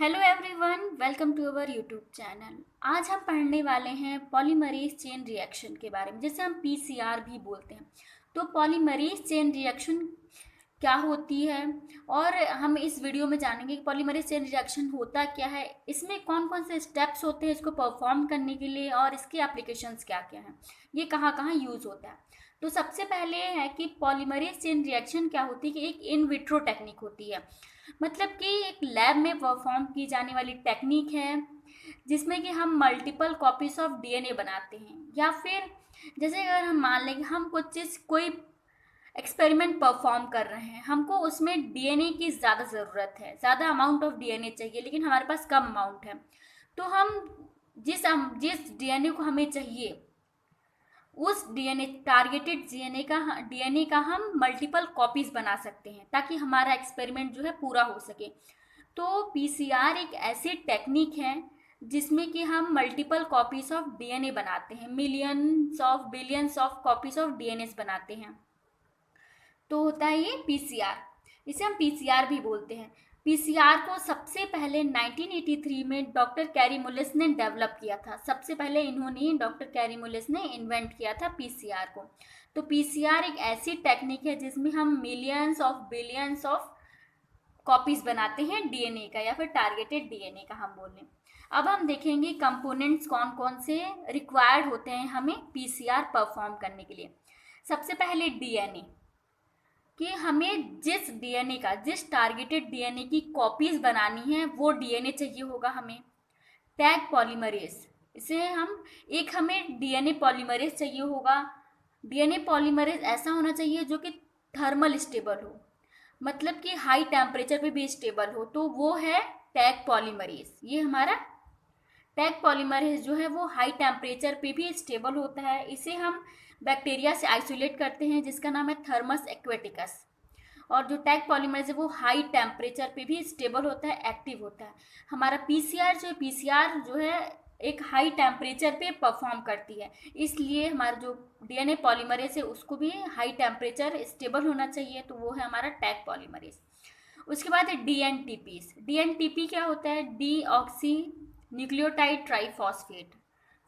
Hello everyone, welcome to our YouTube channel. आज हम पढ़ने वाले हैं पॉलीमरेज चेन रिएक्शन के बारे में, जिसे हम पीसीआर भी बोलते हैं। तो पॉलीमरेज चेन रिएक्शन क्या होती है और हम इस वीडियो में जानेंगे कि पॉलीमरेज चेन रिएक्शन होता क्या है, इसमें कौन कौन से स्टेप्स होते हैं इसको परफॉर्म करने के लिए और इसके एप्लीकेशंस क्या क्या हैं, ये कहाँ कहाँ यूज़ होता है। तो सबसे पहले है कि पॉलीमरेज चेन रिएक्शन क्या होती है कि एक इन विट्रो टेक्निक होती है। मतलब कि एक लैब में परफॉर्म की जाने वाली टेक्निक है जिसमें कि हम मल्टीपल कॉपीज ऑफ डीएनए बनाते हैं, या फिर जैसे अगर हम मान लें कि हम कुछ चीज़ कोई एक्सपेरिमेंट परफॉर्म कर रहे हैं, हमको उसमें डीएनए की ज़्यादा ज़रूरत है, ज़्यादा अमाउंट ऑफ डीएनए चाहिए, लेकिन हमारे पास कम अमाउंट है। तो हम जिस डीएनए को हमें चाहिए उस डीएनए टारगेटेड डीएनए का हम मल्टीपल कॉपीज बना सकते हैं ताकि हमारा एक्सपेरिमेंट जो है पूरा हो सके। तो पीसीआर एक ऐसी टेक्निक है जिसमें कि हम मल्टीपल कॉपीज ऑफ डीएनए बनाते हैं, millions of billions of copies of DNA बनाते हैं। तो होता है ये पीसीआर, इसे हम पीसीआर भी बोलते हैं। पीसीआर को सबसे पहले 1983 में डॉक्टर कैरी मुलिस ने डेवलप किया था। सबसे पहले इन्होंने डॉक्टर कैरी मुलिस ने इन्वेंट किया था पीसीआर को। तो पीसीआर एक ऐसी टेक्निक है जिसमें हम millions of billions of copies बनाते हैं डीएनए का, या फिर टारगेटेड डीएनए का हम बोलें। अब हम देखेंगे कंपोनेंट्स कौन कौन से रिक्वायर्ड होते हैं हमें पीसीआर परफॉर्म करने के लिए। सबसे पहले डीएनए, कि हमें जिस टारगेटेड डीएनए की कॉपीज बनानी है वो डीएनए चाहिए होगा हमें। टैग पॉलीमरेज, इसे हमें डीएनए पॉलीमरेज चाहिए होगा। डीएनए पॉलीमरेज ऐसा होना चाहिए जो कि थर्मल स्टेबल हो, मतलब कि हाई टेम्परेचर पे भी स्टेबल हो, तो वो है टैग पॉलीमरेज। ये हमारा टैग पॉलीमरेज जो है वो हाई टेम्परेचर पे भी स्टेबल होता है। इसे हम बैक्टीरिया से आइसोलेट करते हैं जिसका नाम है थर्मस एक्वेटिकस। और जो टैग पॉलीमरेज है वो हाई टेम्परेचर पे भी स्टेबल होता है, एक्टिव होता है। हमारा पीसीआर जो है एक हाई टेम्परेचर पे परफॉर्म करती है, इसलिए हमारा जो डीएनए पॉलीमरेज है उसको भी हाई टेम्परेचर स्टेबल होना चाहिए, तो वो है हमारा टैग पॉलीमरेज। उसके बाद है डीएनटीपीस। डीएनटीपी क्या होता है? D oxy nucleotide triphosphate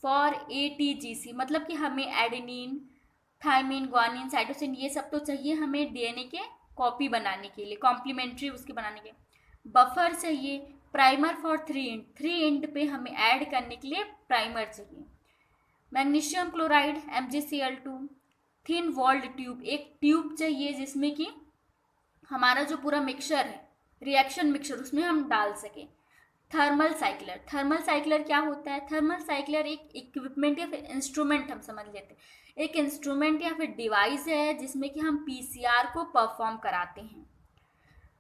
for ATGC, मतलब कि हमें एडेनिन, थाइमिन, ग्वानिन, साइटोसिन ये सब तो चाहिए हमें डीएनए के कॉपी बनाने के लिए, कॉम्प्लीमेंट्री उसके बनाने के। बफर चाहिए, प्राइमर फॉर 3 इंट पे हमें ऐड करने के लिए प्राइमर चाहिए। Magnesium chloride MgCl2, thin walled tube, एक ट्यूब चाहिए जिसमें कि हमारा जो पूरा मिक्सचर है, रिएक्शन मिक्सचर, उसमें हम डाल सकें। थर्मल साइक्लर क्या होता है? थर्मल साइक्लर एक इक्विपमेंट या फिर इंस्ट्रूमेंट हम समझ लेते हैं, एक इंस्ट्रूमेंट या फिर डिवाइस है जिसमें कि हम पीसीआर को परफॉर्म कराते हैं।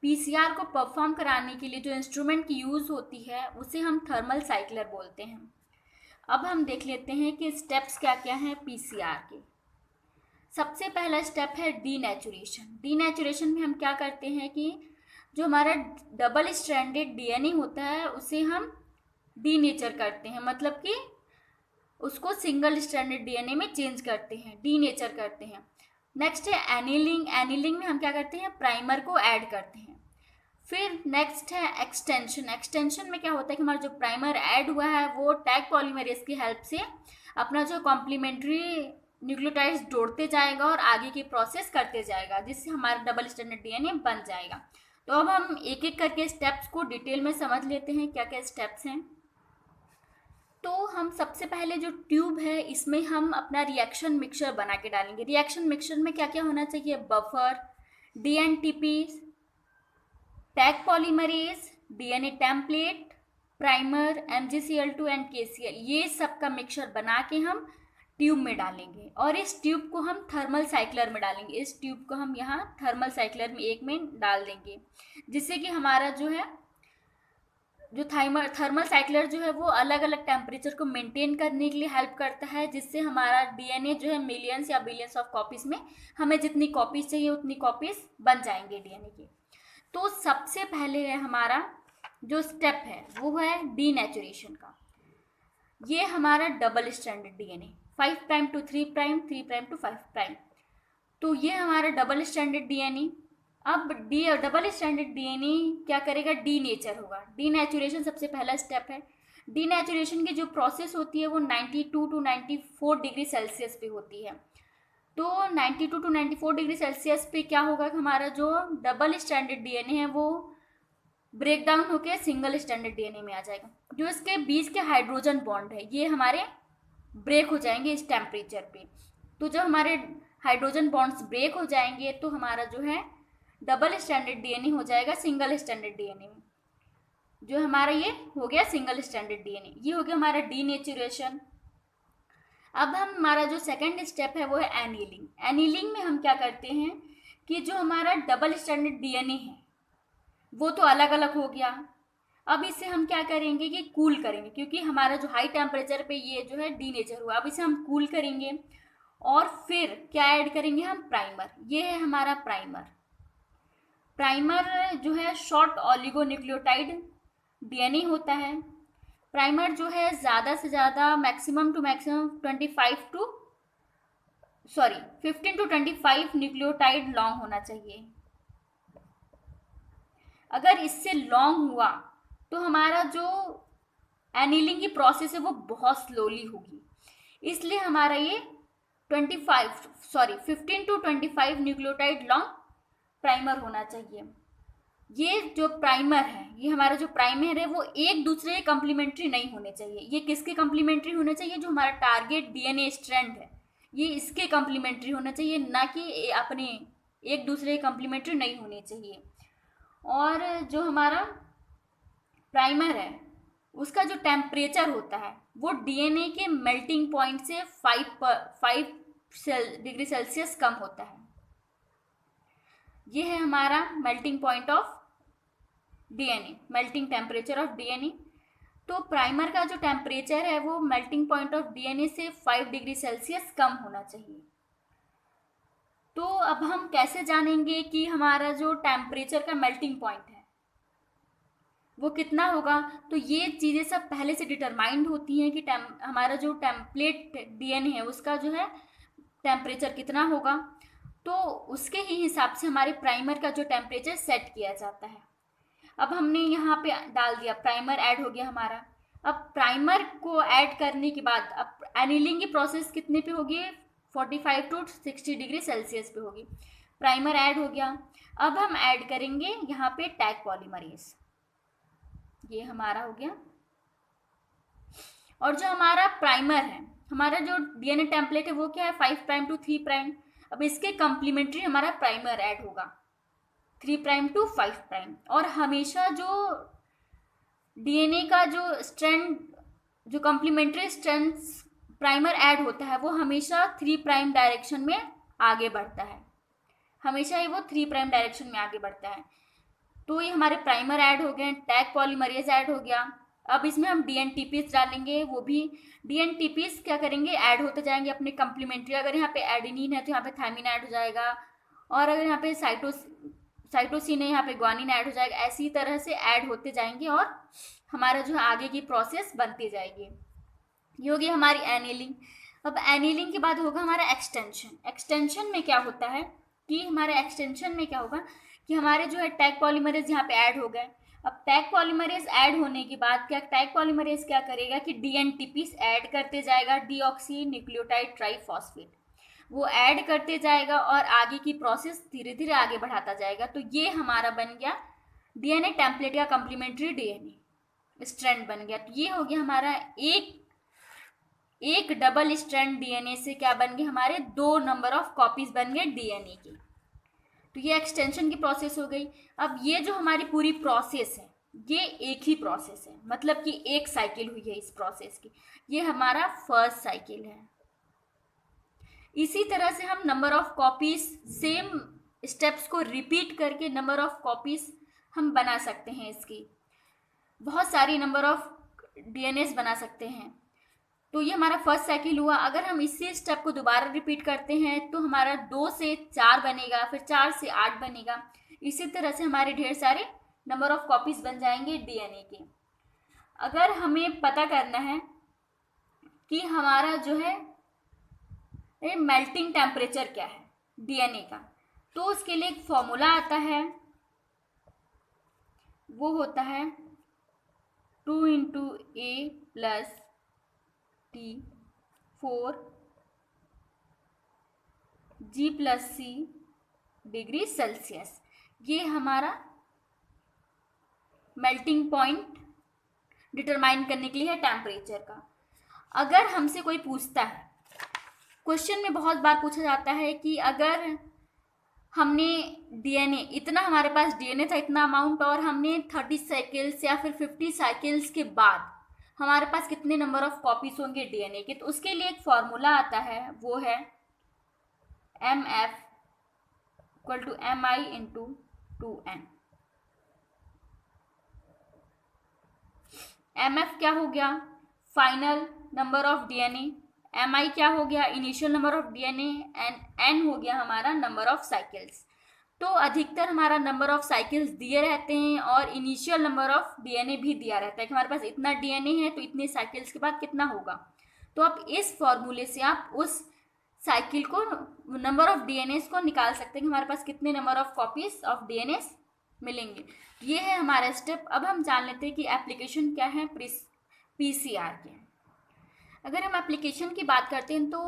पीसीआर को परफॉर्म कराने के लिए जो इंस्ट्रूमेंट की यूज़ होती है उसे हम थर्मल साइक्लर बोलते हैं। अब हम देख लेते हैं कि स्टेप्स क्या क्या हैं पीसीआर के। सबसे पहला स्टेप है डीनेचुरेशन। डीनेचुरेशन में हम क्या करते हैं कि जो हमारा डबल स्ट्रैंडेड डीएनए होता है उसे हम डीनेचर करते हैं, मतलब कि उसको सिंगल स्ट्रैंडेड डीएनए में चेंज करते हैं, डीनेचर करते हैं। नेक्स्ट है एनिलिंग। एनिलिंग में हम क्या करते हैं? प्राइमर को ऐड करते हैं। फिर नेक्स्ट है एक्सटेंशन। एक्सटेंशन में क्या होता है कि हमारा जो प्राइमर ऐड हुआ है वो टैग पॉलीमरेज की हेल्प से अपना जो कॉम्प्लीमेंट्री न्यूक्लियोटाइड्स जोड़ते जाएगा और आगे की प्रोसेस करते जाएगा, जिससे हमारा डबल स्टैंडर्ड डीएनए बन जाएगा। तो अब हम एक एक करके स्टेप्स को डिटेल में समझ लेते हैं क्या क्या स्टेप्स हैं। तो हम सबसे पहले जो ट्यूब है इसमें हम अपना रिएक्शन मिक्सचर बना के डालेंगे। रिएक्शन मिक्सचर में क्या क्या होना चाहिए? Buffer, dNTP, Taq polymerase, DNA template, primer, MgCl2 and KCl, ये सब का मिक्सचर बना के हम ट्यूब में डालेंगे और इस ट्यूब को हम थर्मल साइक्लर में डालेंगे। इस ट्यूब को हम यहाँ थर्मल साइक्लर में एक में डाल देंगे, जिससे कि हमारा जो है जो थर्मल साइक्लर जो है वो अलग अलग टेम्परेचर को मेंटेन करने के लिए हेल्प करता है, जिससे हमारा डीएनए जो है मिलियंस या बिलियंस ऑफ कॉपीज में, हमें जितनी कॉपीज चाहिए उतनी कॉपीज बन जाएंगे डीएनए की। तो सबसे पहले है हमारा जो स्टेप है वो है डीनेचुरेशन का। ये हमारा double stranded DNA 5 prime to 3 prime, 3 prime to 5 prime, तो ये हमारा डबल स्ट्रैंडेड डीएनए अब डबल स्ट्रैंडेड डीएनए क्या करेगा, डीनेचर होगा। डीनेचुरेशन सबसे पहला स्टेप है। डीनेचुरेशन की जो प्रोसेस होती है वो 92 टू 94 डिग्री सेल्सियस पे होती है। तो 92 टू 94 डिग्री सेल्सियस पे क्या होगा कि हमारा जो डबल स्ट्रैंडेड डीएनए है वो ब्रेक डाउन होकर सिंगल स्ट्रैंडेड डीएनए में आ जाएगा। जो इसके बीच के हाइड्रोजन बॉन्ड है ये हमारे ब्रेक हो जाएंगे इस टेम्परेचर पे। तो जब हमारे हाइड्रोजन बॉन्ड्स ब्रेक हो जाएंगे तो हमारा जो है डबल स्ट्रैंडेड डीएनए हो जाएगा सिंगल स्ट्रैंडेड डीएनए में। जो हमारा ये हो गया सिंगल स्ट्रैंडेड डीएनए, ये हो गया हमारा डीनेचुरेशन। अब हम हमारा जो सेकंड स्टेप है वो है एनीलिंग। एनीलिंग में हम क्या करते हैं कि जो हमारा डबल स्ट्रैंडेड डीएनए है वो तो अलग अलग हो गया। अब इसे हम क्या करेंगे कि कूल करेंगे, क्योंकि हमारा जो हाई टेम्परेचर पे ये जो है डीनेचर हुआ। अब इसे हम कूल करेंगे और फिर क्या ऐड करेंगे हम, प्राइमर। ये है हमारा प्राइमर। प्राइमर जो है शॉर्ट ऑलिगोन्यूक्लियोटाइड डीएनए होता है। प्राइमर जो है ज़्यादा से ज़्यादा maximum to maximum 15 to 25 nucleotide long होना चाहिए। अगर इससे लॉन्ग हुआ तो हमारा जो एनीलिंग की प्रोसेस है वो बहुत स्लोली होगी। इसलिए हमारा ये 15 टू 25 न्यूक्लियोटाइड लॉन्ग प्राइमर होना चाहिए। ये जो प्राइमर है, ये हमारा जो प्राइमर है वो एक दूसरे के कम्प्लीमेंट्री नहीं होने चाहिए। ये किसके कम्प्लीमेंट्री होने चाहिए, जो हमारा टारगेट डीएनए स्ट्रैंड है ये इसके कम्प्लीमेंट्री होना चाहिए, ना कि अपने एक दूसरे के कम्प्लीमेंट्री नहीं होने चाहिए। और जो हमारा प्राइमर है उसका जो टेम्परेचर होता है वो डीएनए के मेल्टिंग पॉइंट से 5 डिग्री सेल्सियस कम होता है। ये है हमारा melting point of DNA, melting temperature of DNA. तो प्राइमर का जो टेम्परेचर है वो मेल्टिंग पॉइंट ऑफ डीएनए से 5 डिग्री सेल्सियस कम होना चाहिए। तो अब हम कैसे जानेंगे कि हमारा जो टेम्परेचर का मेल्टिंग पॉइंट है वो कितना होगा। तो ये चीज़ें सब पहले से डिटरमाइंड होती हैं कि हमारा जो टेम्पलेट डीएनए है उसका जो है टेम्परेचर कितना होगा। तो उसके ही हिसाब से हमारे प्राइमर का जो टेम्परेचर सेट किया जाता है। अब हमने यहाँ पे डाल दिया, प्राइमर ऐड हो गया हमारा। अब प्राइमर को ऐड करने के बाद अब एनीलिंग की प्रोसेस कितने पे होगी, 45 टू 60 डिग्री सेल्सियस पे होगी। प्राइमर ऐड हो गया। अब हम ऐड करेंगे यहाँ पे टैग पॉलीमरेज, ये हमारा हो गया। और जो हमारा प्राइमर है, हमारा जो डीएनए टेम्पलेट है वो क्या है, 5 प्राइम टू 3 प्राइम। अब इसके कम्प्लीमेंट्री हमारा प्राइमर ऐड होगा 3 प्राइम टू 5 प्राइम। और हमेशा जो डीएनए का जो स्ट्रैंड, जो कम्प्लीमेंट्री स्ट्रैंड प्राइमर ऐड होता है वो हमेशा 3 प्राइम डायरेक्शन में आगे बढ़ता है। हमेशा ही वो 3 प्राइम डायरेक्शन में आगे बढ़ता है। तो ये हमारे प्राइमर ऐड हो गए, टैग पॉलीमरेज ऐड हो गया। अब इसमें हम डीएनटीपीस डालेंगे, वो भी डीएनटीपीस क्या करेंगे, ऐड होते जाएंगे अपने कम्प्लीमेंट्री। अगर यहाँ पे एडेनिन है तो यहाँ पे थायमिन ऐड हो जाएगा, और अगर यहाँ पे साइटोसिन है यहाँ पे ग्वानिन ऐड हो जाएगा। ऐसी तरह से ऐड होते जाएंगे और हमारा जो आगे की प्रोसेस बनती जाएगी। ये होगी हमारी एनीलिंग। अब एनीलिंग के बाद होगा हमारा एक्सटेंशन। एक्सटेंशन में क्या होता है कि हमारे एक्सटेंशन में क्या होगा कि हमारे जो है टैग पॉलीमरेज यहाँ पे ऐड हो गए। अब टैग पॉलीमरेज ऐड होने के बाद क्या टैग पॉलीमरेज क्या करेगा कि डीएनटीपीस ऐड करते जाएगा, डीऑक्सी न्यूक्लियोटाइड ट्राइफॉस्फेट वो ऐड करते जाएगा और आगे की प्रोसेस धीरे धीरे आगे बढ़ाता जाएगा। तो ये हमारा बन गया डीएनए टेम्पलेट का कम्प्लीमेंट्री डीएनए स्ट्रैंड बन गया। तो ये हो गया हमारा एक डबल स्ट्रैंड डीएनए से क्या बन गए, हमारे 2 नंबर ऑफ कॉपीज बन गए डीएनए की। तो ये एक्सटेंशन की प्रोसेस हो गई। अब ये जो हमारी पूरी प्रोसेस है ये एक ही प्रोसेस है, मतलब कि एक साइकिल हुई है इस प्रोसेस की। ये हमारा फर्स्ट साइकिल है। इसी तरह से हम number of copies same steps को रिपीट करके नंबर ऑफ कॉपीज हम बना सकते हैं। इसकी बहुत सारी नंबर ऑफ डीएनएस बना सकते हैं। तो ये हमारा फर्स्ट साइकिल हुआ। अगर हम इसी स्टेप को दोबारा रिपीट करते हैं तो हमारा 2 से 4 बनेगा, फिर 4 से 8 बनेगा। इसी तरह से हमारे ढेर सारे नंबर ऑफ कॉपीज बन जाएंगे डीएनए के। अगर हमें पता करना है कि हमारा जो है मेल्टिंग टेम्परेचर क्या है डीएनए का, तो उसके लिए एक फॉर्मूला आता है, वो होता है 2 × A + T 4 G + C degree Celsius. ये हमारा मेल्टिंग पॉइंट डिटरमाइन करने के लिए है टेम्परेचर का। अगर हमसे कोई पूछता है, क्वेश्चन में बहुत बार पूछा जाता है कि अगर हमने डीएनए, इतना हमारे पास डीएनए था, इतना अमाउंट, और हमने 30 साइकिल्स या फिर 50 साइकिल्स के बाद हमारे पास कितने नंबर ऑफ कॉपीज होंगे डीएनए के, तो उसके लिए एक फॉर्मूला आता है, वो है MF = MI × 2N। MF क्या हो गया? Final number of DNA. MI क्या हो गया? Initial number of DNA. And N हो गया हमारा नंबर ऑफ साइकिल्स। तो अधिकतर हमारा नंबर ऑफ साइकिल्स दिए रहते हैं और इनिशियल नंबर ऑफ डीएनए भी दिया रहता है कि हमारे पास इतना डीएनए है तो इतने साइकिल्स के बाद कितना होगा। तो आप इस फॉर्मूले से आप उस साइकिल को, नंबर ऑफ डीएनए को निकाल सकते हैं कि हमारे पास कितने number of copies of DNA मिलेंगे। ये है हमारा स्टेप। अब हम जान लेते हैं कि एप्लीकेशन क्या है पीसीआर के। अगर हम एप्लीकेशन की बात करते हैं तो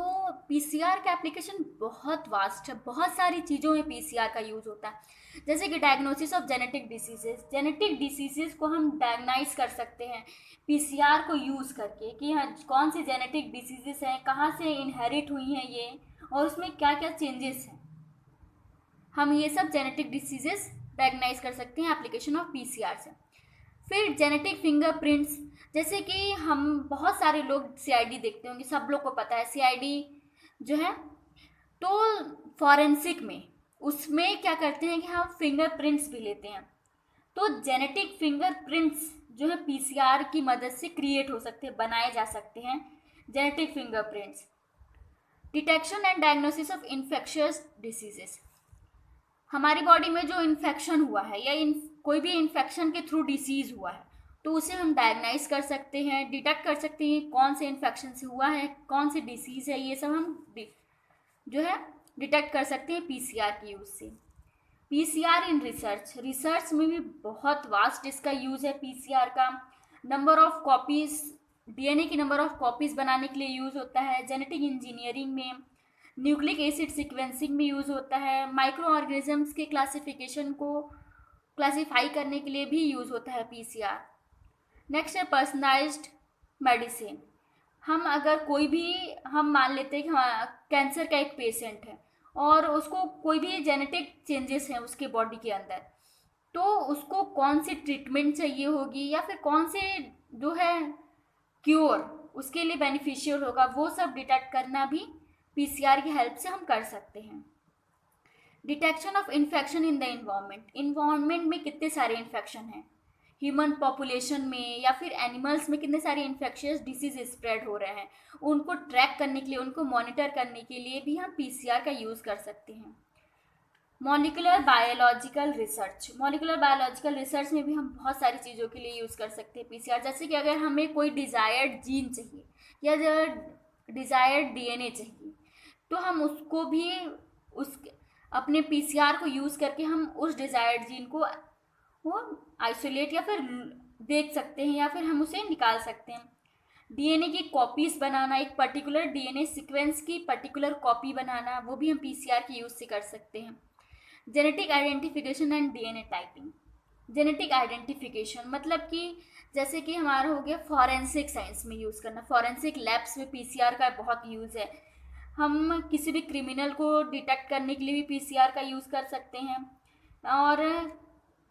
पीसीआर का एप्लीकेशन बहुत वास्ट है, बहुत सारी चीज़ों में पीसीआर का यूज होता है। जैसे कि diagnosis of genetic diseases, genetic diseases को हम डायग्नाइज कर सकते हैं पीसीआर को यूज़ करके कि हाँ कौन सी जेनेटिक डिसीजेस हैं, कहाँ से इनहेरिट हुई हैं ये, और उसमें क्या क्या चेंजेस हैं। हम ये सब जेनेटिक डिसीजेस डायग्नाइज कर सकते हैं एप्लीकेशन ऑफ पीसीआर से। फिर जेनेटिक फिंगरप्रिंट्स, जैसे कि हम बहुत सारे लोग सीआईडी देखते होंगे, सब लोग को पता है सीआईडी जो है, तो फॉरेंसिक में उसमें क्या करते हैं कि हम फिंगरप्रिंट्स भी लेते हैं। तो जेनेटिक फिंगरप्रिंट्स जो है पीसीआर की मदद से क्रिएट हो सकते हैं, बनाए जा सकते हैं genetic fingerprints. Detection and diagnosis of infectious diseases, हमारी बॉडी में जो इन्फेक्शन हुआ है या कोई भी इन्फेक्शन के थ्रू डिसीज हुआ है तो उसे हम डायग्नाइज कर सकते हैं, डिटेक्ट कर सकते हैं कौन से इन्फेक्शन से हुआ है, कौन से डिसीज है, ये सब हम जो है डिटेक्ट कर सकते हैं पीसीआर की यूज़ से। पीसीआर इन रिसर्च, रिसर्च में भी बहुत वास्ट इसका यूज़ है पीसीआर का। नंबर ऑफ कॉपीज़, डीएनए की नंबर ऑफ कॉपीज़ बनाने के लिए यूज़ होता है। जेनेटिक इंजीनियरिंग में, न्यूक्लिक एसिड सीक्वेंसिंग में यूज़ होता है। माइक्रो ऑर्गेनिजम्स के क्लासिफिकेशन को क्लासीफाई करने के लिए भी यूज़ होता है पीसीआर। नेक्स्ट है पर्सनलाइज्ड मेडिसिन। हम अगर कोई भी, हम मान लेते हैं कि हाँ कैंसर का एक पेशेंट है और उसको कोई भी जेनेटिक चेंजेस हैं उसके बॉडी के अंदर, तो उसको कौन सी ट्रीटमेंट चाहिए होगी या फिर कौन से जो है क्योर उसके लिए बेनिफिशियल होगा, वो सब डिटेक्ट करना भी पीसीआर की हेल्प से हम कर सकते हैं। Detection of infection in the environment, environment में कितने सारे इन्फेक्शन हैं, ह्यूमन पॉपुलेशन में या फिर एनिमल्स में कितने सारे इन्फेक्शियस डिसीज स्प्रेड हो रहे हैं, उनको ट्रैक करने के लिए, उनको मॉनिटर करने के लिए भी हम पीसीआर का यूज़ कर सकते हैं। Molecular biological research, molecular biological research में भी हम बहुत सारी चीज़ों के लिए यूज़ कर सकते हैं पीसीआर। जैसे कि अगर हमें कोई डिज़ायर्ड जीन चाहिए या डिज़ायर्ड डीएनए चाहिए तो हम उसको भी उस अपने पीसीआर को यूज़ करके हम उस डिज़ायर्ड जीन को वो आइसोलेट या फिर देख सकते हैं या फिर हम उसे निकाल सकते हैं। डीएनए की कॉपीज़ बनाना, एक पर्टिकुलर डीएनए सीक्वेंस की पर्टिकुलर कॉपी बनाना, वो भी हम पीसीआर के यूज़ से कर सकते हैं। Genetic identification and DNA typing, genetic identification मतलब कि जैसे कि हमारा हो गया फॉरेंसिक साइंस में यूज़ करना, फॉरेंसिक लैब्स में पीसीआर का बहुत यूज़ है। हम किसी भी क्रिमिनल को डिटेक्ट करने के लिए भी पीसीआर का यूज़ कर सकते हैं, और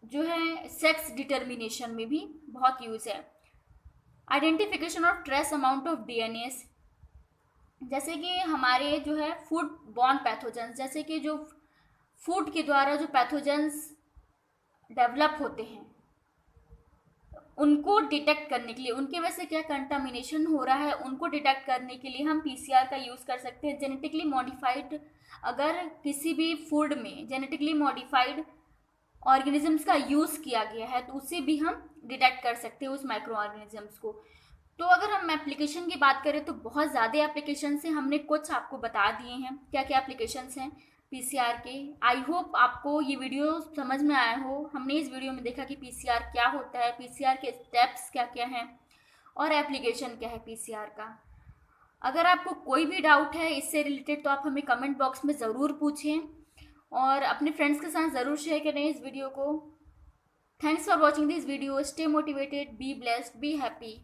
जो है सेक्स डिटर्मिनेशन में भी बहुत यूज़ है। Identification of trace amount of DNA, जैसे कि हमारे जो है फूड बॉर्न पैथोजेंस, जैसे कि जो फूड के द्वारा जो पैथोजेंस डेवलप होते हैं उनको डिटेक्ट करने के लिए, उनके वजह से क्या कंटामिनेशन हो रहा है उनको डिटेक्ट करने के लिए हम पीसीआर का यूज़ कर सकते हैं। जेनेटिकली मॉडिफाइड, अगर किसी भी फूड में जेनेटिकली मॉडिफाइड ऑर्गेनिजम्स का यूज़ किया गया है तो उसे भी हम डिटेक्ट कर सकते हैं, उस माइक्रो ऑर्गेनिजम्स को। तो अगर हम एप्लीकेशन की बात करें तो बहुत ज़्यादा एप्लीकेशंस हैं, हमने कुछ आपको बता दिए हैं क्या क्या एप्लीकेशंस हैं। पीसीआर के। आई होप आपको ये वीडियो समझ में आया हो। हमने इस वीडियो में देखा कि पीसीआर क्या होता है, पीसीआर के स्टेप्स क्या क्या हैं और एप्लीकेशन क्या है पीसीआर का। अगर आपको कोई भी डाउट है इससे रिलेटेड तो आप हमें कमेंट बॉक्स में ज़रूर पूछें और अपने फ्रेंड्स के साथ ज़रूर शेयर करें इस वीडियो को। Thanks for watching this video. Stay motivated, be blessed, be happy.